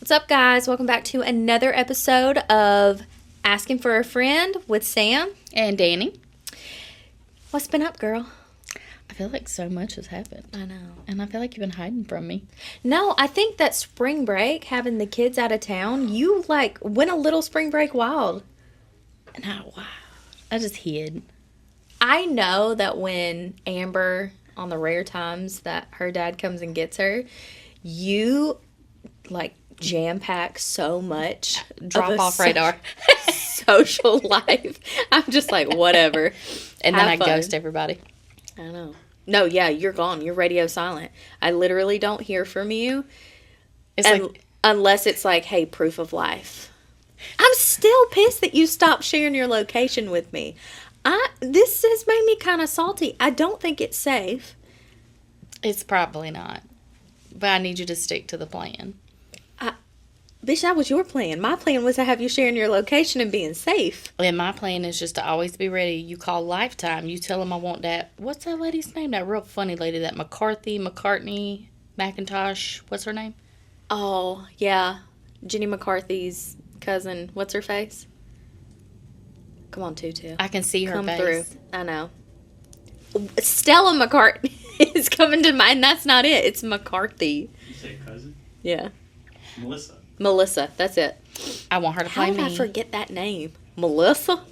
What's up, guys? Welcome back to another episode of Asking for a Friend with Sam and Dani. What's been up, girl? I feel like so much has happened. I know. And I feel like you've been hiding from me. No, I think that spring break, having the kids out of town, you went a little spring break wild. Not wild. I just hid. I know that when Amber, on the rare times that her dad comes and gets her, you jam-pack so much. Drop off radar. Social life. I'm just like, whatever. And then I ghost everybody. I know. No, yeah, you're gone. You're radio silent. I literally don't hear from you. Unless it's like, hey, proof of life. I'm still pissed that you stopped sharing your location with me. This has made me kind of salty. I don't think it's safe. It's probably not. But I need you to stick to the plan. Bitch, that was your plan. My plan was to have you sharing your location and being safe. And my plan is just to always be ready. You call Lifetime. You tell them I want that. What's that lady's name? That real funny lady. That McCartney, McIntosh. What's her name? Oh, yeah. Jenny McCarthy's cousin. What's her face? Come on, Tutu. I can see her face. Through. I know. Stella McCartney is coming to mind. That's not it. It's McCarthy. You say cousin? Yeah. Melissa, that's it. I want her to play me. How did I forget that name? Melissa?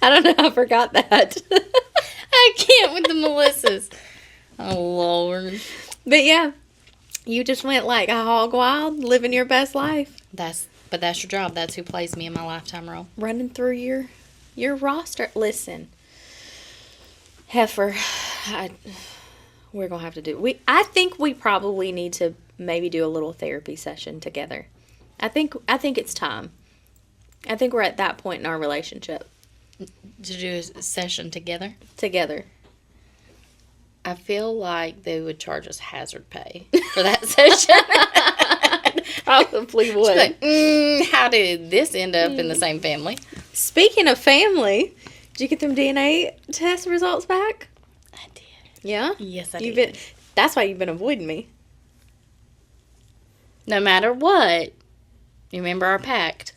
I don't know how I forgot that. I can't with the Melissas. Oh, Lord. But yeah, you just went like a hog wild, living your best life. That's your job. That's who plays me in my Lifetime role. Running through your roster. Listen, Heifer, we're going to have to do... I think we probably need to maybe do a little therapy session together. I think it's time. I think we're at that point in our relationship. To do a session together? Together. I feel like they would charge us hazard pay for that session. Probably would. Like, how did this end up in the same family? Speaking of family, did you get them DNA test results back? I did. Yeah? Yes, I did. That's why you've been avoiding me. No matter what, you remember our pact.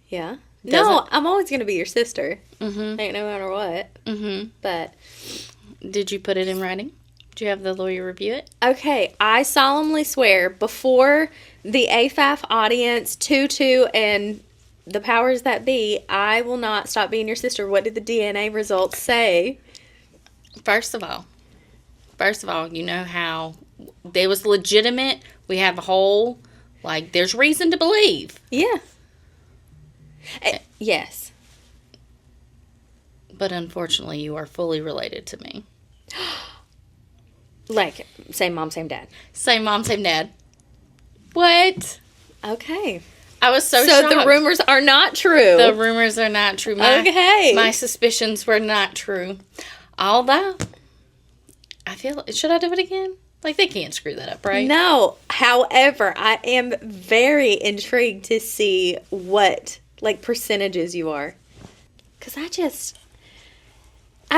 Yeah. No, I'm always going to be your sister. Mm-hmm. Ain't no matter what. Mm-hmm. But. Did you put it in writing? Did you have the lawyer review it? Okay, I solemnly swear before the AFAF audience, Tutu, and the powers that be, I will not stop being your sister. What did the DNA results say? First of all, you know how they was legitimate. We have a whole, there's reason to believe. Yeah. Yes. But unfortunately, you are fully related to me. Same mom, same dad. Same mom, same dad. What? Okay. I was so shocked. So the rumors are not true. The rumors are not true. My suspicions were not true. Although, I feel... Should I do it again? They can't screw that up, right? No. However, I am very intrigued to see what, percentages you are. Because I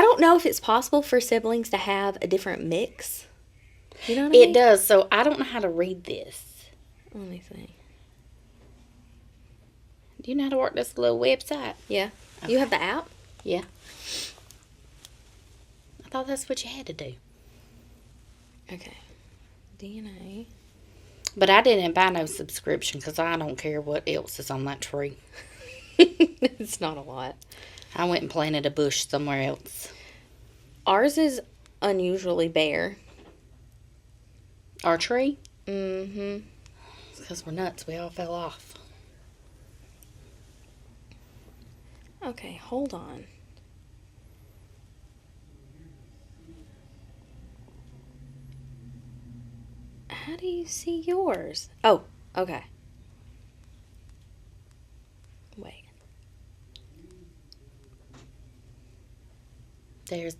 don't know if it's possible for siblings to have a different mix. You know what I mean? It does. So I don't know how to read this. Let me see. Do you know how to work this little website? Yeah. Okay. You have the app? Yeah. I thought that's what you had to do. Okay. DNA. But I didn't buy no subscription because I don't care what else is on that tree. It's not a lot. I went and planted a bush somewhere else. Ours is unusually bare. Our tree? Mm-hmm. It's because we're nuts. We all fell off. Okay, hold on. How do you see yours? Oh, okay. Wait. There's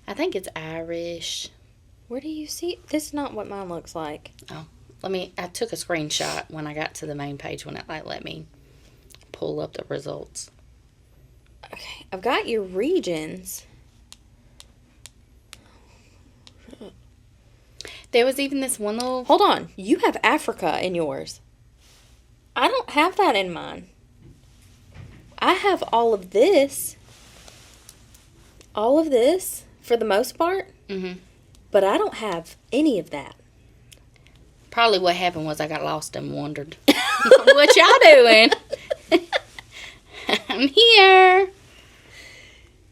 I think it's Irish. Where do you see? This is not what mine looks like. Oh, I took a screenshot when I got to the main page when it let me pull up the results. Okay, I've got your regions. There was even this one little... Hold on. You have Africa in yours. I don't have that in mine. I have all of this. All of this, for the most part. Mm-hmm. But I don't have any of that. Probably what happened was I got lost and wandered. What y'all doing? I'm here.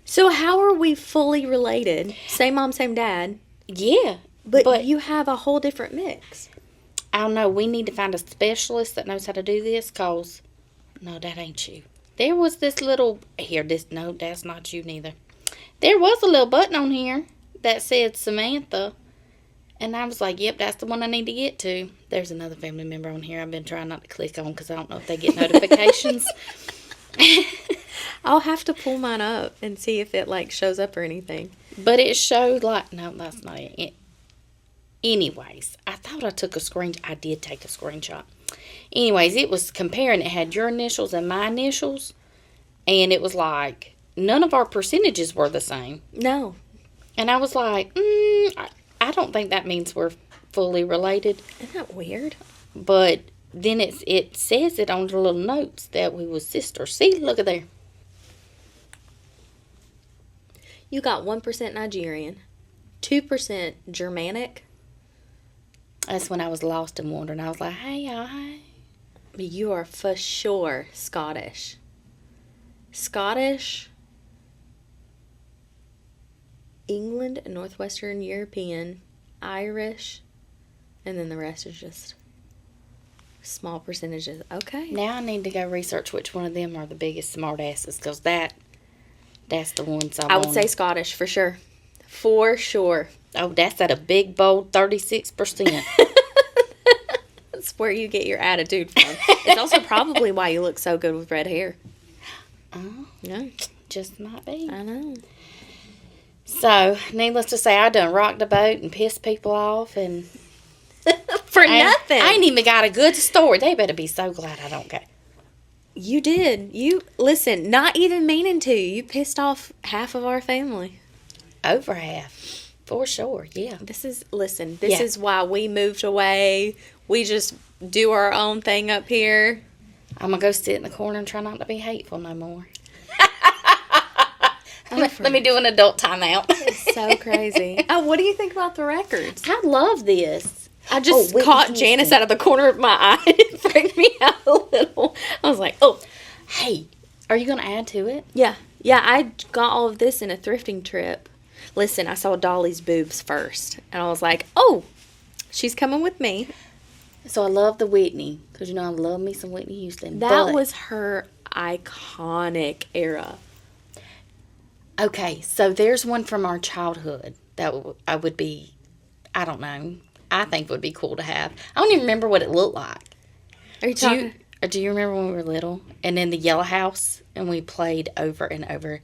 So how are we fully related? Same mom, same dad. Yeah. But you have a whole different mix. I don't know. We need to find a specialist that knows how to do this, because... No, that ain't you. There was this little... No, that's not you neither. There was a little button on here that said Samantha. And I was like, yep, that's the one I need to get to. There's another family member on here I've been trying not to click on because I don't know if they get notifications. I'll have to pull mine up and see if it, like, shows up or anything. But it showed, like... No, that's not it. Anyways, I thought I took a screenshot. I did take a screenshot. Anyways, it was comparing. It had your initials and my initials. And it was like, none of our percentages were the same. No. And I was like, I don't think that means we're fully related. Isn't that weird? But then it says it on the little notes that we was sisters. See, look at there. You got 1% Nigerian, 2% Germanic. That's when I was lost and wondering. I was like, hey, y'all, hey. But you are for sure Scottish. Scottish, England, Northwestern European, Irish, and then the rest is just small percentages. Okay. Now I need to go research which one of them are the biggest smart asses, because that's the ones I would say Scottish for sure. For sure. Oh, that's at a big, bold 36%. That's where you get your attitude from. It's also probably why you look so good with red hair. Oh, Yeah, just might be. I know. So, needless to say, I done rocked the boat and pissed people off, and For nothing. I ain't even got a good story. They better be so glad I don't go. You did. Listen, not even meaning to. You pissed off half of our family. Over half. For sure, yeah. This is why we moved away. We just do our own thing up here. I'm going to go sit in the corner and try not to be hateful no more. Let me do an adult timeout. It's so crazy. Oh, what do you think about the records? I love this. I just Whitney caught Houston. Janice out of the corner of my eye. It freaked me out a little. I was like, oh. Hey, are you going to add to it? Yeah. Yeah, I got all of this in a thrifting trip. Listen, I saw Dolly's boobs first. And I was like, oh, she's coming with me. So I love the Whitney, because I love me some Whitney Houston. That was her iconic era. Okay, so there's one from our childhood that I would be, I don't know, I think would be cool to have. I don't even remember what it looked like. Are you talking? Do you remember when we were little? And in the yellow house, and we played over and over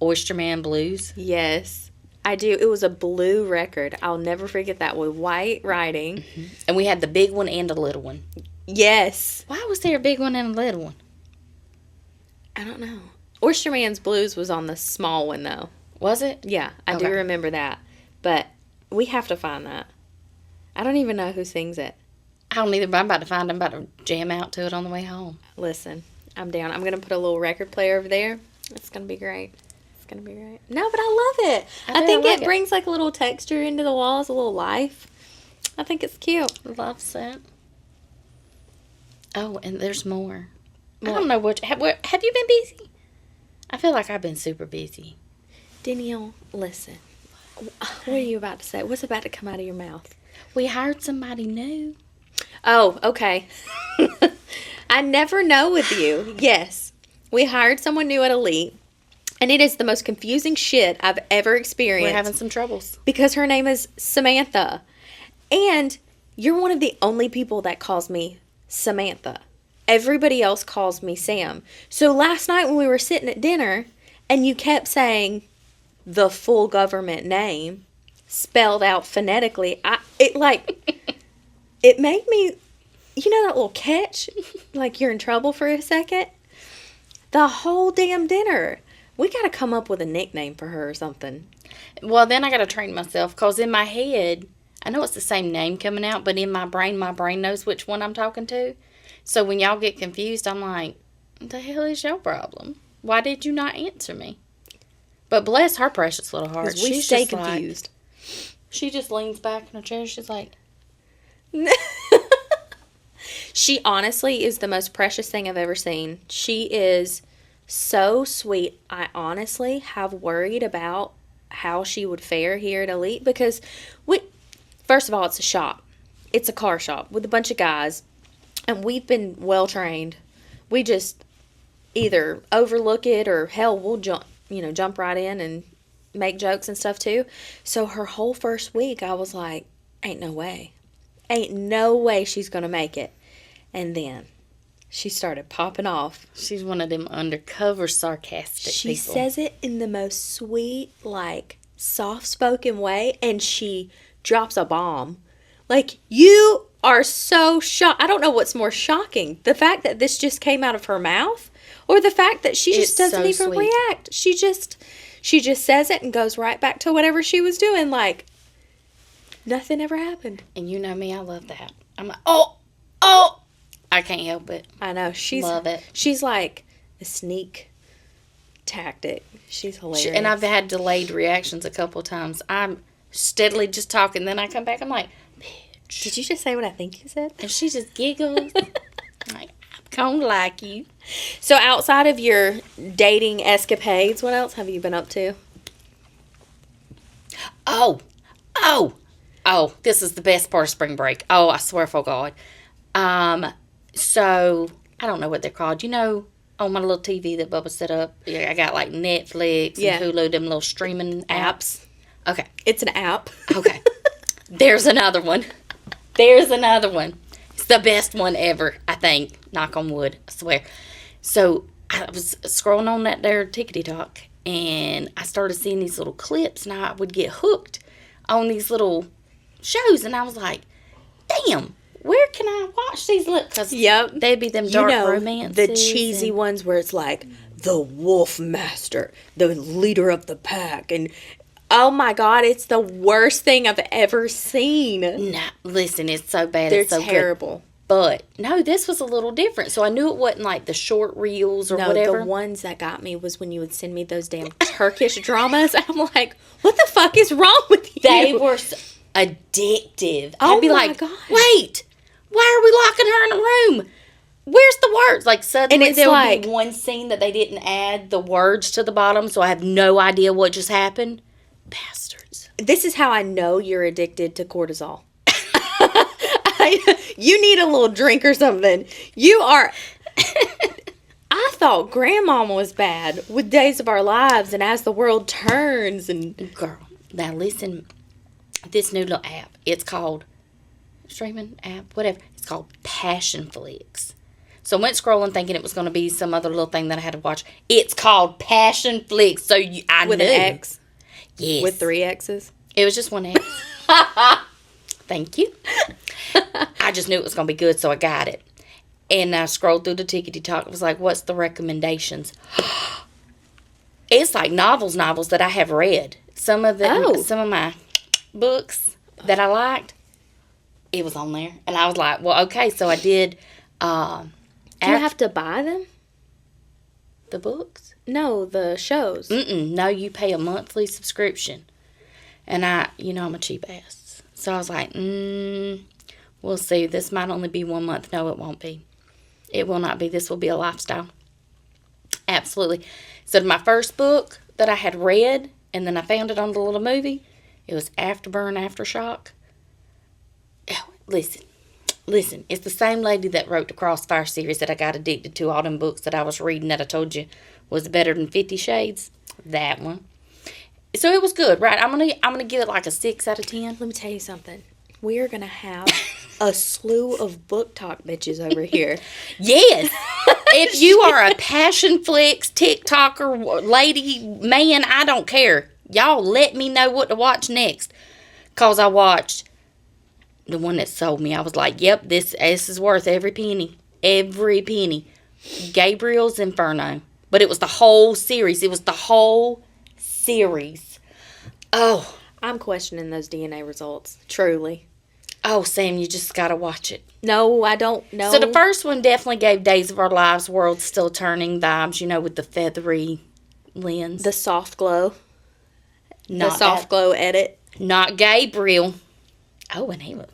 Oyster Man Blues? Yes, I do. It was a blue record. I'll never forget that with white writing. Mm-hmm. And we had the big one and the little one. Yes. Why was there a big one and a little one? I don't know. Oyster Man's Blues was on the small one, though. Was it? Yeah, I do remember that. But we have to find that. I don't even know who sings it. I don't either, but I'm about to find them, about to jam out to it on the way home. Listen, I'm down. I'm going to put a little record player over there. It's going to be great. It's going to be great. No, but I love it. I think it brings like a little texture into the walls, a little life. I think it's cute. Love that. Oh, and there's more. I don't know what. Have you been busy? I feel like I've been super busy. Danielle, listen. What are you about to say? What's about to come out of your mouth? We hired somebody new. Oh, okay. I never know with you. Yes. We hired someone new at Elite, and it is the most confusing shit I've ever experienced. We're having some troubles. Because her name is Samantha. And you're one of the only people that calls me Samantha. Everybody else calls me Sam. So last night when we were sitting at dinner, and you kept saying the full government name, spelled out phonetically, it made me, you know that little catch? Like you're in trouble for a second? The whole damn dinner. We got to come up with a nickname for her or something. Well, then I got to train myself, because in my head, I know it's the same name coming out, but in my brain knows which one I'm talking to. So when y'all get confused, I'm like, what the hell is your problem? Why did you not answer me? But bless her precious little heart. We She's stay just confused. She just leans back in her chair. She's like, She honestly is the most precious thing I've ever seen. She is so sweet. I honestly have worried about how she would fare here at Elite because first of all, it's a shop. It's a car shop with a bunch of guys, and we've been well trained. We just either overlook it or hell, we'll jump right in and make jokes and stuff too. So her whole first week, I was like, ain't no way. Ain't no way she's going to make it. And then she started popping off. she's one of them undercover sarcastic She people. says it in the most sweet, like, soft-spoken way, and she drops a bomb. Like, you are so shocked. I don't know what's more shocking. The fact that this just came out of her mouth or the fact that she just It's doesn't so even sweet. react. She just says it and goes right back to whatever she was doing. Like, nothing ever happened. And you know me, I love that. I'm like, oh, I can't help it. I know. Love it. She's like a sneak tactic. She's hilarious. And I've had delayed reactions a couple of times. I'm steadily just talking, then I come back, I'm like, bitch. Did you just say what I think you said? And she just giggles. I'm like, I'm gonna like you. So outside of your dating escapades, what else have you been up to? Oh, this is the best part of spring break. Oh, I swear for God. So, I don't know what they're called. You know, on my little TV that Bubba set up, I got like Netflix and Hulu, them little streaming apps. Okay. It's an app. Okay. There's another one. It's the best one ever, I think. Knock on wood, I swear. So, I was scrolling on that there TikTok, and I started seeing these little clips, and I would get hooked on these little shows, and I was like, damn, where can I watch these? Because they'd be them dark romances. The cheesy ones where it's like, the wolf master, the leader of the pack, and oh my God, it's the worst thing I've ever seen. Nah, listen, it's so bad. They're it's so terrible. Good. But, no, this was a little different. So I knew it wasn't like the short reels or whatever. The ones that got me was when you would send me those damn Turkish dramas. I'm like, what the fuck is wrong with you? They were addictive. Oh I'd be my like, God. wait, why are we locking her in a room? Where's the words? Like, suddenly it's there would like- be one scene that they didn't add the words to the bottom, so I have no idea what just happened. Bastards. This is how I know you're addicted to cortisol. You need a little drink or something. You are. I thought Grandmama was bad with Days of Our Lives and As the World Turns and. Girl, now listen. This new little app. It's called streaming app, whatever. It's called Passion Flix. So I went scrolling thinking it was going to be some other little thing that I had to watch. It's called Passion Flix. So I With knew. an X. Yes. With 3 X's. It was just one X. Thank you. I just knew it was going to be good, so I got it. And I scrolled through the TikTok. I was like, what's the recommendations? It's like novels that I have read. Some of my books that I liked, it was on there. And I was like, well, okay. So I did. Do you have to buy them? The books? No, the shows. No, you pay a monthly subscription. And I'm a cheap ass. So I was like, we'll see. This might only be 1 month. No, it won't be. It will not be. This will be a lifestyle. Absolutely. So my first book that I had read, and then I found it on the little movie, it was Afterburn Aftershock. Oh, listen. It's the same lady that wrote the Crossfire series that I got addicted to, all them books that I was reading that I told you was better than 50 Shades. That one. So it was good, right? I'm gonna give it like a 6 out of 10. Let me tell you something. We are going to have a slew of BookTok bitches over here. Yes. If you are a Passion Flix TikToker, lady, man, I don't care. Y'all let me know what to watch next. Because I watched the one that sold me. I was like, yep, this is worth every penny. Every penny. Gabriel's Inferno. But it was the whole series. Oh, I'm questioning those DNA results. Truly. Oh, Sam, you just got to watch it. No, I don't know. So the first one definitely gave Days of Our Lives, World Still Turning vibes, with the feathery lens. The soft glow. Not the soft glow edit. Not Gabriel. Oh, and he was...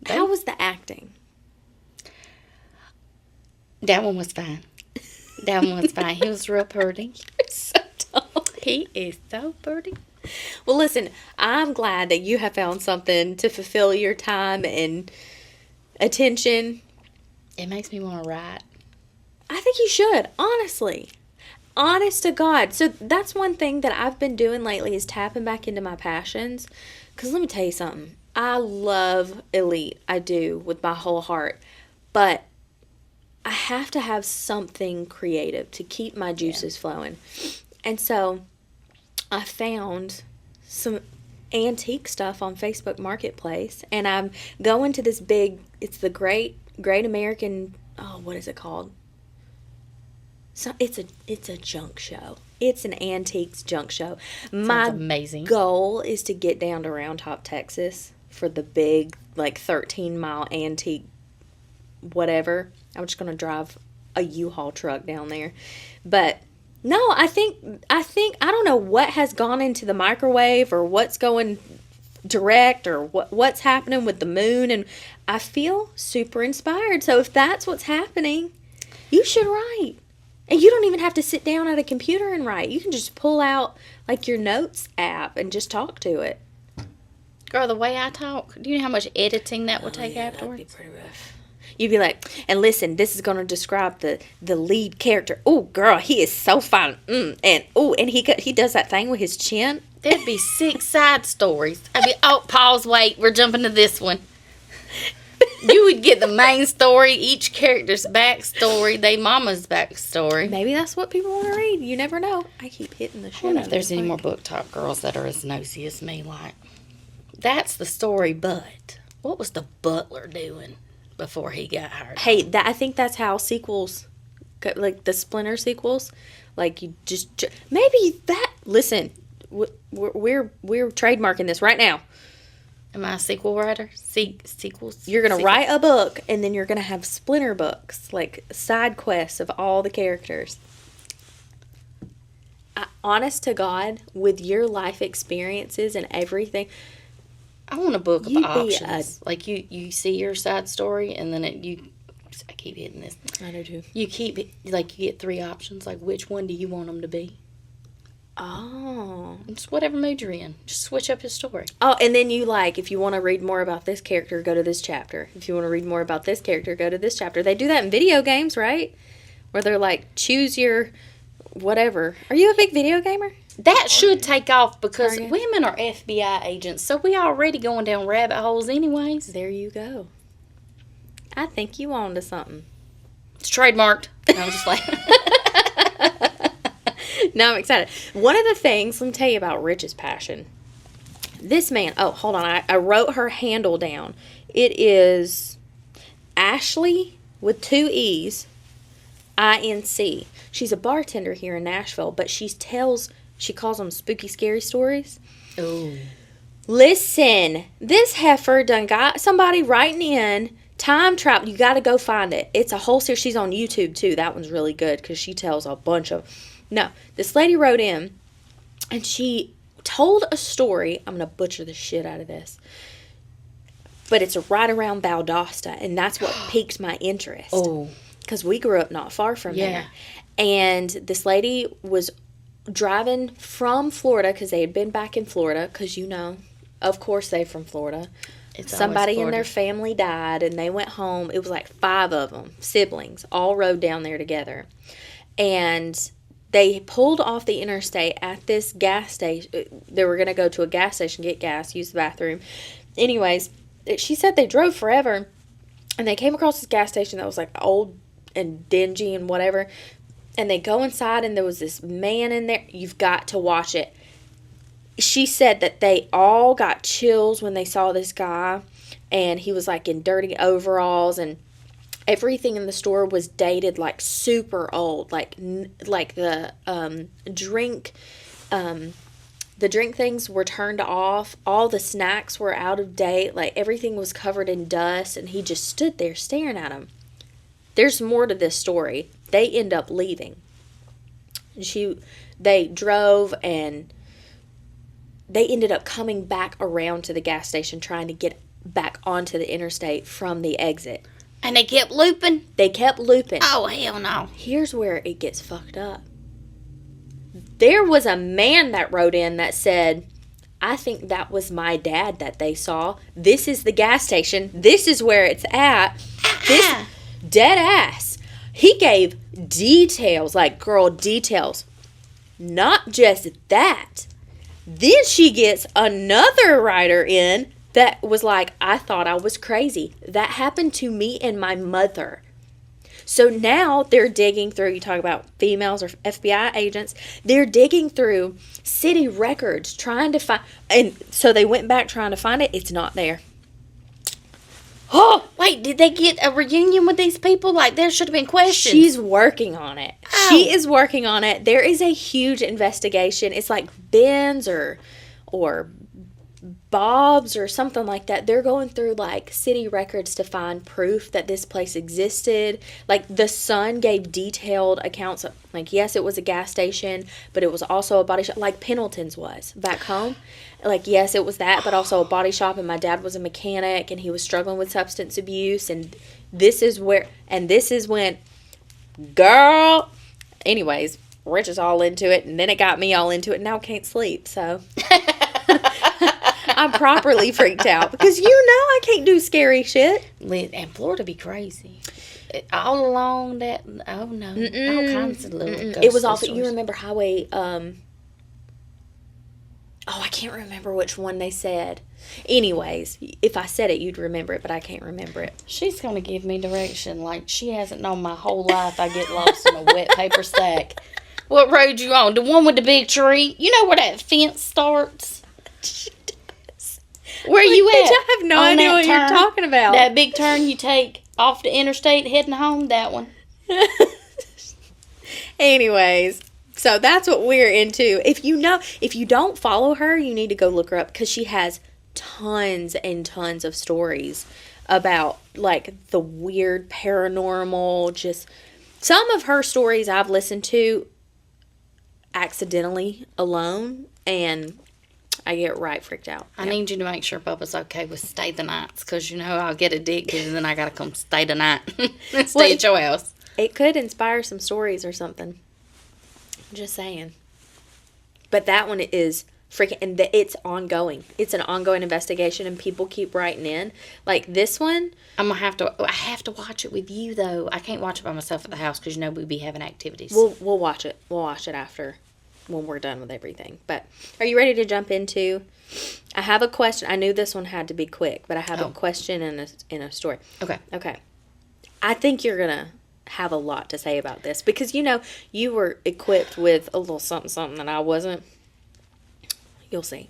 How was the acting? That one was fine. That one was fine. He was real pretty. So dumb. He is so pretty. Well, listen, I'm glad that you have found something to fulfill your time and attention. It makes me want to write. I think you should, honestly. Honest to God. So that's one thing that I've been doing lately is tapping back into my passions. Because let me tell you something. I love Elite. I do with my whole heart. But I have to have something creative to keep my juices flowing. And so I found some antique stuff on Facebook Marketplace, and I'm going to this big, it's the Great American, what is it called? So it's a junk show. It's an antiques junk show. My amazing goal is to get down to Round Top, Texas for the big 13-mile antique whatever. I'm just going to drive a U-Haul truck down there. But no, I think I don't know what has gone into the microwave or what's going direct or what's happening with the moon, and I feel super inspired. So if that's what's happening, you should write. And you don't even have to sit down at a computer and write. You can just pull out your notes app and just talk to it. Girl, the way I talk, do you know how much editing that would take afterwards? That'd be pretty rough. You'd be like, and listen, this is going to describe the lead character. Oh, girl, he is so fine. And he does that thing with his chin. There'd be 6 side stories. I'd be, pause, wait, we're jumping to this one. You would get the main story, each character's backstory, they mama's backstory. Maybe that's what people want to read. You never know. I keep hitting the I shit don't know out if of there's this any mic. more BookTok girls that are as nosy as me. That's the story, but what was the butler doing before he got hired? Hey, I think that's how sequels, the Splinter sequels, you just maybe that. Listen, we're trademarking this right now. Am I a sequel writer? Sequels? You're gonna write a book, and then you're gonna have Splinter books, side quests of all the characters. Honest to God, with your life experiences and everything, I want a book of You'd be options. You see your side story, and then I keep hitting this. I do too. You keep, you get 3 options. Which one do you want them to be? Oh. Just whatever mood you're in. Just switch up his story. Oh, and then you if you want to read more about this character, go to this chapter. If you want to read more about this character, go to this chapter. They do that in video games, right? Where they're choose your whatever. Are you a big video gamer? That should take off because Are you? women are FBI agents, so we already going down rabbit holes anyways. There you go. I think you on to something. It's trademarked. No, I'm just No, I'm excited. One of the things, let me tell you about Rich's passion. This man, hold on. I wrote her handle down. It is Ashley with 2 E's, INC. She's a bartender here in Nashville, but she calls them spooky, scary stories. Oh. Listen, this heifer done got somebody writing in time travel. You got to go find it. It's a whole series. She's on YouTube, too. That one's really good because she tells a bunch of... No, this lady wrote in, and she told a story. I'm going to butcher the shit out of this. But it's right around Valdosta, and that's what piqued my interest. Oh. Because we grew up not far from Yeah. there. And this lady was driving from Florida, because they had been back in Florida, because of course they're from Florida. It's Somebody always in their Florida. family died, and they went home. It was 5 of them, siblings, all rode down there together. And they pulled off the interstate at this gas station. They were going to go to a gas station, get gas, use the bathroom. Anyways, she said they drove forever, and they came across this gas station that was old and dingy and whatever. And they go inside, and there was this man in there. You've got to watch it. She said that they all got chills when they saw this guy, and he was in dirty overalls, and everything in the store was dated super old, the drink The drink things were turned off. All the snacks were out of date. Like, everything was covered in dust, and he just stood there staring at him. There's more to this story. They end up leaving. They drove, and they ended up coming back around to the gas station trying to get back onto the interstate from the exit. And they kept looping? They kept looping. Oh, hell no. Here's where it gets fucked up. There was a man that wrote in that said, I think that was my dad that they saw. This is the gas station. This is where it's at. This dead ass. He gave details, like, girl, details. Not just that. Then she gets another writer in that was like, I thought I was crazy. That happened to me and my mother. So now they're digging through, you talk about females or FBI agents, they're digging through city records trying to find, and so they went back trying to find it. It's not there. Oh, wait, did they get a reunion with these people? Like, there should have been questions. She's working on it. Oh. She is working on it. There is a huge investigation. It's like Ben's or Bob's or something like that. They're going through, like, city records to find proof that this place existed. Like, the son gave detailed accounts of, like, yes, it was a gas station, but it was also a body shop, like Pendleton's was back home. Like, yes, it was that, but also a body shop, and my dad was a mechanic, and he was struggling with substance abuse, and this is when, girl, anyways, Rich is all into it, and then it got me all into it, and now I can't sleep, so... I'm properly freaked out because you know I can't do scary shit. And Florida be crazy. All along that, oh no, all kinds of little ghost It was off, stories. you remember Highway, I can't remember which one they said. Anyways, if I said it, you'd remember it, but I can't remember it. She's going to give me direction like she hasn't known my whole life. I get lost in a wet paper sack. What road you on? The one with the big tree? You know where that fence starts? Where you at? I have no idea what you're talking about. That big turn you take off the interstate heading home, that one. Anyways, so that's what we're into. If you don't follow her, you need to go look her up because she has tons and tons of stories about, like, the weird paranormal. Just some of her stories I've listened to accidentally alone, and I get right freaked out. I need you to make sure Bubba's okay with stay the nights, because, you know, I'll get addicted and then I got to come stay the night and stay at your house. It could inspire some stories or something. Just saying. But that one is freaking, and it's ongoing. It's an ongoing investigation, and people keep writing in. Like this one. I have to watch it with you, though. I can't watch it by myself at the house because, you know, we'd be having activities. We'll watch it. We'll watch it after, when we're done with everything. But are you ready to jump into? I have a question. I knew this one had to be quick, but I have a question and a story. Okay. I think you're gonna have a lot to say about this because you know you were equipped with a little something that I wasn't. You'll see.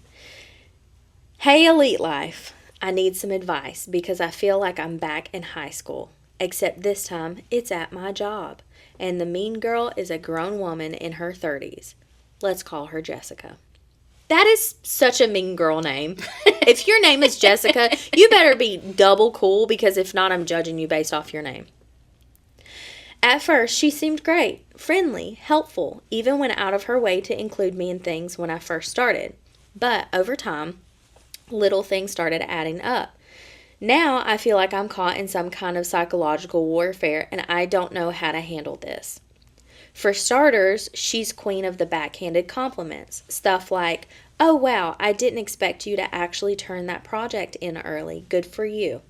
Hey, Elite Life. I need some advice because I feel like I'm back in high school, except this time it's at my job, and the mean girl is a grown woman in her 30s. Let's call her Jessica. That is such a mean girl name. If your name is Jessica, you better be double cool because if not, I'm judging you based off your name. At first, she seemed great, friendly, helpful, even went out of her way to include me in things when I first started. But over time, little things started adding up. Now I feel like I'm caught in some kind of psychological warfare and I don't know how to handle this. For starters, she's queen of the backhanded compliments. Stuff like, oh wow, I didn't expect you to actually turn that project in early. Good for you.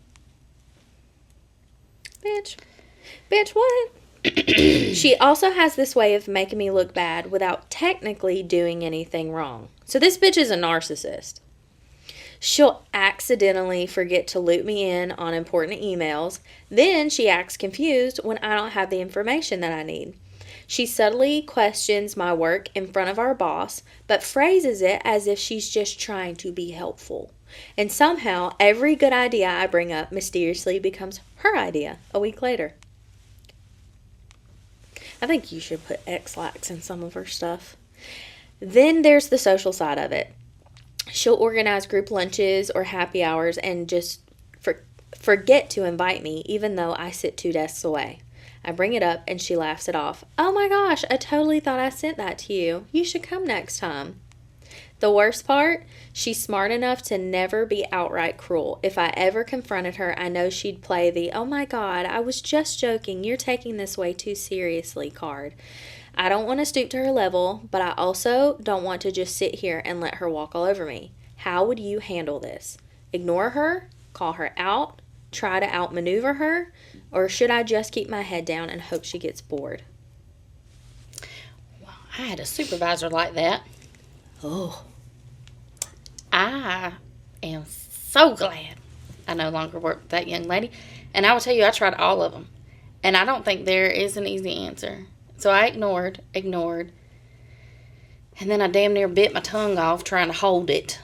Bitch, what? She also has this way of making me look bad without technically doing anything wrong. So this bitch is a narcissist. She'll accidentally forget to loop me in on important emails. Then she acts confused when I don't have the information that I need. She subtly questions my work in front of our boss, but phrases it as if she's just trying to be helpful. And somehow, every good idea I bring up mysteriously becomes her idea a week later. I think you should put X-lax in some of her stuff. Then there's the social side of it. She'll organize group lunches or happy hours and just forget to invite me, even though I sit 2 desks away. I bring it up and she laughs it off. Oh my gosh, I totally thought I sent that to you. You should come next time. The worst part, she's smart enough to never be outright cruel. If I ever confronted her, I know she'd play the, oh my God, I was just joking, you're taking this way too seriously card. I don't want to stoop to her level, but I also don't want to just sit here and let her walk all over me. How would you handle this? Ignore her? Call her out? Try to outmaneuver her? Or should I just keep my head down and hope she gets bored? Well, I had a supervisor like that. Oh. I am so glad I no longer work with that young lady. And I will tell you, I tried all of them. And I don't think there is an easy answer. So I ignored. And then I damn near bit my tongue off trying to hold it.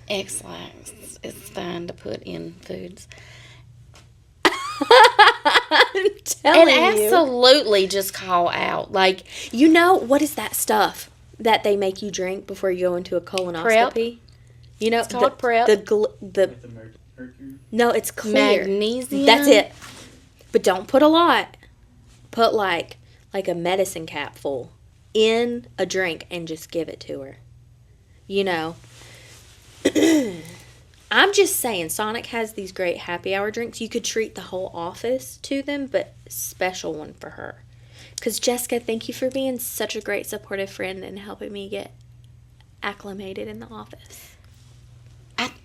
X-lax. It's fine to put in foods. I'm telling And you. absolutely just call out. Like, You know, what is that stuff that they make you drink before you go into a colonoscopy? You know, It's called Prep. With the mercury. No, it's clear. Magnesium. That's it. But don't put a lot. Put like a medicine cap full in a drink and just give it to her. You know. I'm just saying, Sonic has these great happy hour drinks. You could treat the whole office to them, but special one for her. Because, Jessica, thank you for being such a great supportive friend and helping me get acclimated in the office.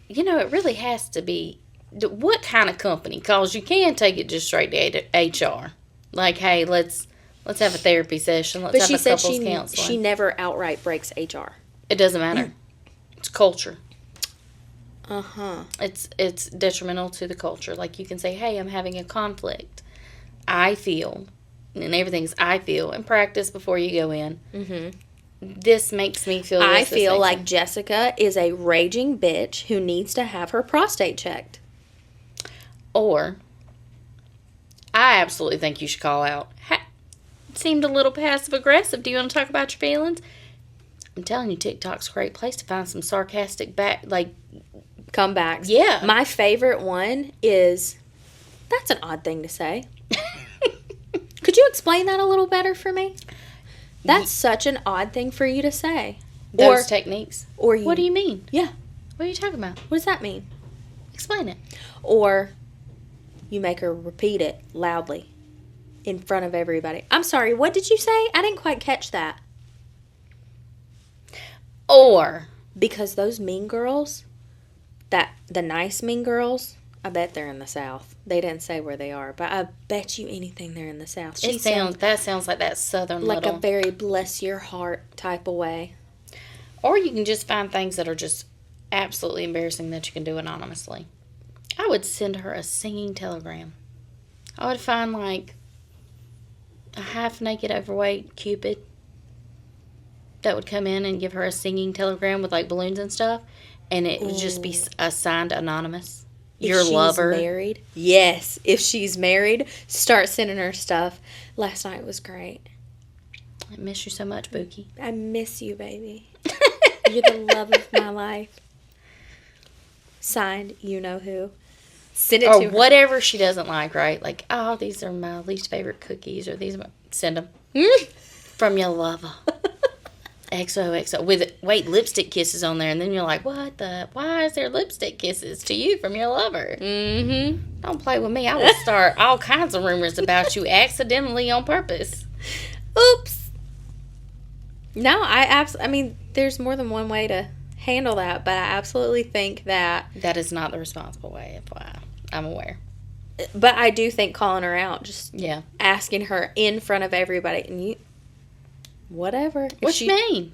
It really has to be what kind of company? Because you can take it just straight to HR. Like, hey, let's have a therapy session. Let's But have she a said couples counseling. she never outright breaks HR. It doesn't matter. It's culture. Uh-huh. It's detrimental to the culture. Like, you can say, hey, I'm having a conflict. I feel, and everything's I feel, and practice before you go in. Mm-hmm. This makes me feel this. I this feel makes like me- Jessica is a raging bitch who needs to have her prostate checked. Or, I absolutely think you should call out. It seemed a little passive aggressive. Do you want to talk about your feelings? I'm telling you, TikTok's a great place to find some sarcastic Comebacks. Yeah. My favorite one is, that's an odd thing to say. Could you explain that a little better for me? That's such an odd thing for you to say. those techniques. Or you, What do you mean? Yeah. What are you talking about? What does that mean? Explain it. Or you make her repeat it loudly in front of everybody. I'm sorry, what did you say? I didn't quite catch that. Or, Because those mean girls, the nice mean girls, I bet they're in the South. They didn't say where they are, but I bet you anything they're in the South. She that sounds like that southern like little. a very bless your heart type of way. Or you can just find things that are just absolutely embarrassing that you can do anonymously. I would send her a singing telegram. I would find like a half-naked, overweight Cupid that would come in and give her a singing telegram with like balloons and stuff, and it would just be assigned anonymous. Your If she's lover. married? Yes. If she's married, start sending her stuff. Last night was great. I miss you so much, Bookie. I miss you, baby. You're the love of my life. Signed, you know who. Send it Or to her. whatever she doesn't like, right? Like, oh, these are my least favorite cookies, or these are my... Send them. From your lover. XOXO. Wait, lipstick kisses on there, and then you're like, why is there lipstick kisses to you from your lover? Mm-hmm. Don't play with me. I will start all kinds of rumors about you accidentally on purpose. Oops. No, I mean, there's more than one way to handle that, but I absolutely think that... That is not the responsible way, FYI. I'm aware. But I do think calling her out, just Yeah. asking her in front of everybody, and you... Whatever. What you mean?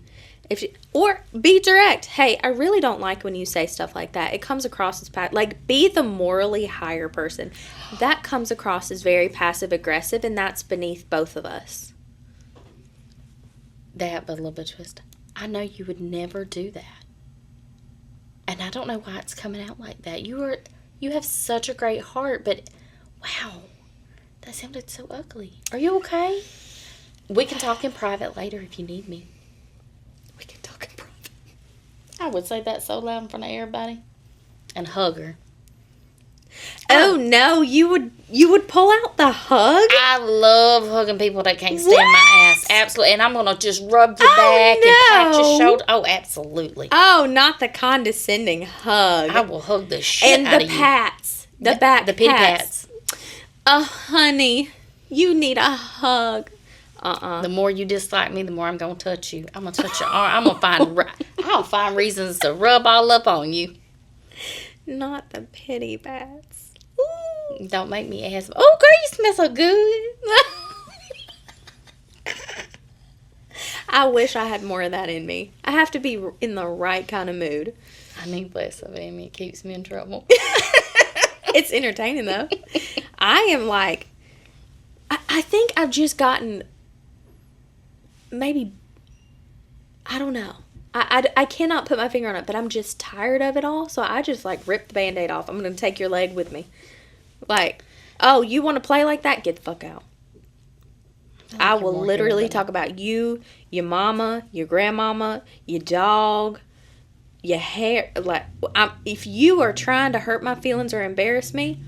Or be direct. Hey, I really don't like when you say stuff like that. It comes across as like, be the morally higher person. That comes across as very passive aggressive, and that's beneath both of us. That, but a little bit twist. I know you would never do that. And I don't know why it's coming out like that. You have such a great heart, but wow, that sounded so ugly. Are you okay? We can talk in private later if you need me. We can talk in private. I would say that so loud in front of everybody. And hug her. Oh no, you would pull out the hug? I love hugging people that can't stand my ass. Absolutely. And I'm going to just rub your back and pat your shoulder. Oh, absolutely. Oh, not the condescending hug. I will hug the shit and out the of you. pats. The back The pity pats. Oh, honey, you need a hug. The more you dislike me, the more I'm going to touch you. I'm going to touch your arm. I'll find reasons to rub all up on you. Not the pity pats. Ooh. Don't make me ask. Oh, girl, you smell so good. I wish I had more of that in me. I have to be in the right kind of mood. I need less of Amy. It keeps me in trouble. It's entertaining, though. I am like, I think I've just gotten, maybe, I don't know. I cannot put my finger on it, but I'm just tired of it all. So I just like rip the Band-Aid off. I'm going to take your leg with me. Like, oh, you want to play like that? Get the fuck out. I will literally talk about you, your mama, your grandmama, your dog, your hair. Like, if you are trying to hurt my feelings or embarrass me,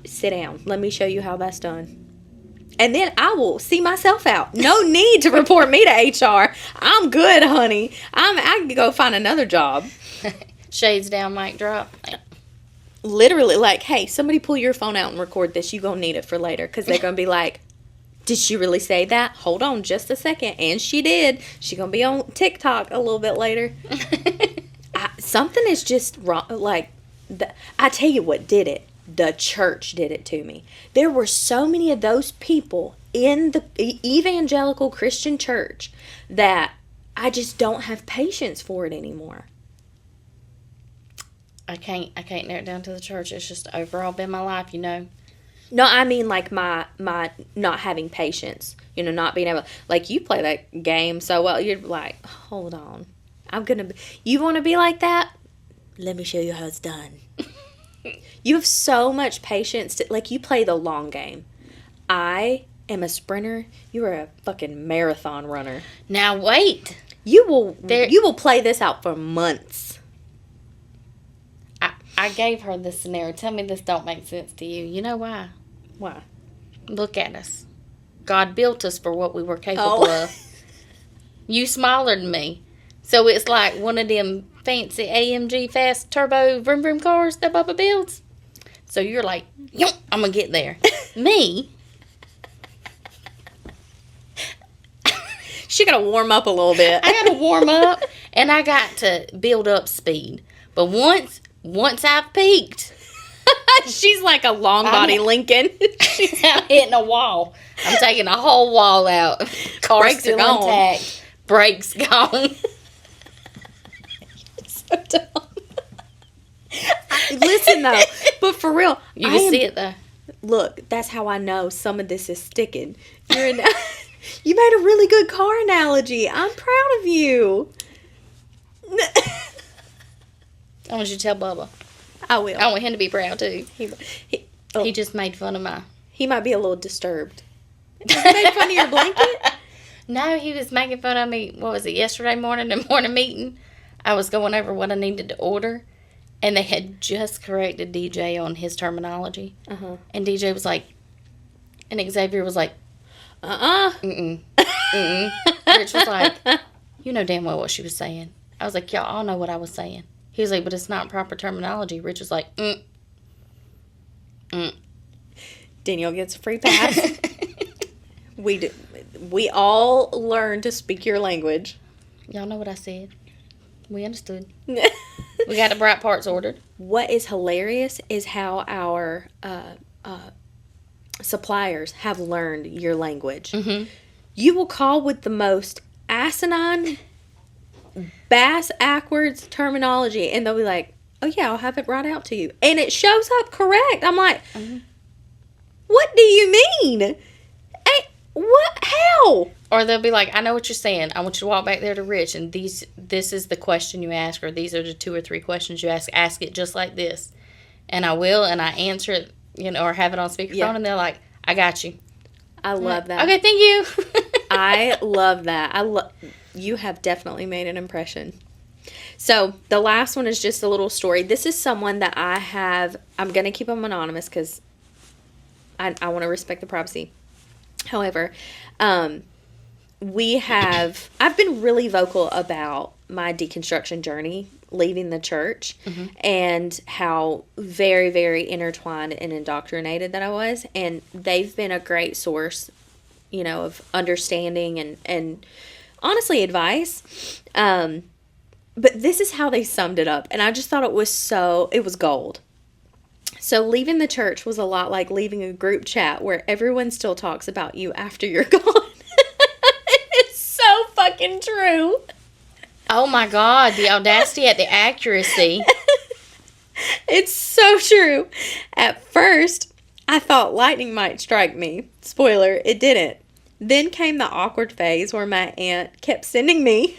sit down. Let me show you how that's done. And then I will see myself out. No need to report me to HR. I'm good, honey. I can go find another job. Shades down, mic drop. Literally, like, hey, somebody pull your phone out and record this. You're going to need it for later. Because they're going to be like, did she really say that? Hold on just a second. And she did. She's going to be on TikTok a little bit later. Something is just wrong. Like, I tell you what did it. The church did it to me. There were so many of those people in the evangelical Christian church that I just don't have patience for it anymore. I can't narrow it down to the church. It's just overall been my life, you know. No, I mean like my not having patience. You know, not being able, like, you play that game so well. You're like, hold on, you want to be like that? Let me show you how it's done. You have so much patience. Like, you play the long game. I am a sprinter. You are a fucking marathon runner. Now wait. You will play this out for months. I gave her this scenario. Tell me this don't make sense to you. You know why? Why? Look at us. God built us for what we were capable of. You smaller than me. So it's like one of them fancy AMG fast turbo vroom vroom cars that Bubba builds. So you're like, yep, I'm going to get there. Me? She got to warm up a little bit. I got to warm up and I got to build up speed. But once I've peaked. She's like a long body Lincoln. I'm hitting a wall. I'm taking a whole wall out. Car Brakes still are gone. intact. Brakes gone. So dumb. Listen though, but for real, You can see it though. Look, that's how I know some of this is sticking. You made a really good car analogy. I'm proud of you. I want you to tell Bubba. I will. I want him to be proud too. He Just made fun of my... He might be a little disturbed. He made fun of your blanket? No, he was making fun of me, what was it, yesterday morning, the morning meeting? I was going over what I needed to order, and they had just corrected DJ on his terminology. Uh-huh. And DJ was like, and Xavier was like, mm-mm, mm-mm. Rich was like, you know damn well what she was saying. I was like, y'all all know what I was saying. He was like, but it's not proper terminology. Rich was like, Danielle gets a free pass. We all learn to speak your language. Y'all know what I said. We understood. We got the bright parts ordered. What is hilarious is how our suppliers have learned your language. Mm-hmm. You will call with the most asinine, bass-ackwards terminology, and they'll be like, oh yeah, I'll have it right out to you. And it shows up correct. I'm like, what do you mean? Hey, what? How? Or they'll be like, I know what you're saying. I want you to walk back there to Rich, and this is the question you ask, or these are the 2 or 3 questions you ask. Ask it just like this. And I will, and I answer it, or have it on speakerphone, and they're like, I got you. I love that. Okay, thank you. I love that. You have definitely made an impression. So the last one is just a little story. This is someone that I'm going to keep them anonymous because I want to respect the privacy. However, I've been really vocal about my deconstruction journey, leaving the church, and how very, very intertwined and indoctrinated that I was. And they've been a great source, of understanding and honestly advice. But this is how they summed it up. And I just thought it was gold. So leaving the church was a lot like leaving a group chat where everyone still talks about you after you're gone. It's so fucking true. Oh my God, the audacity at the accuracy. It's so true. At first, I thought lightning might strike me. Spoiler, it didn't. Then came the awkward phase where my aunt kept sending me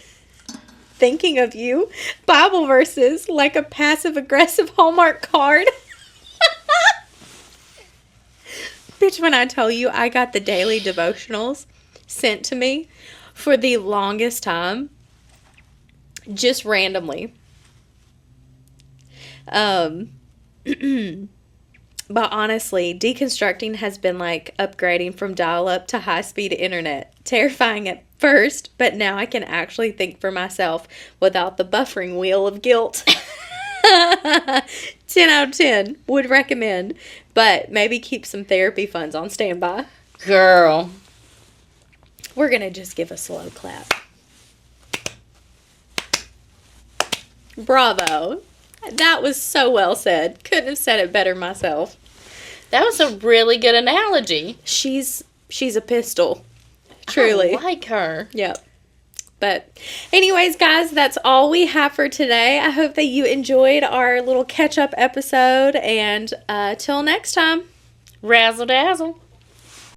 thinking of you Bible verses like a passive-aggressive Hallmark card. Bitch, when I tell you I got the daily devotionals sent to me for the longest time, just randomly. But honestly, deconstructing has been like upgrading from dial-up to high-speed internet. Terrifying at first, but now I can actually think for myself without the buffering wheel of guilt. 10 out of 10. Would recommend. But maybe keep some therapy funds on standby. Girl. We're going to just give a slow clap. Bravo. That was so well said. Couldn't have said it better myself. That was a really good analogy. She's a pistol. Truly. I like her. Yep. But anyways, guys, that's all we have for today. I hope that you enjoyed our little catch-up episode. And till next time. Razzle dazzle.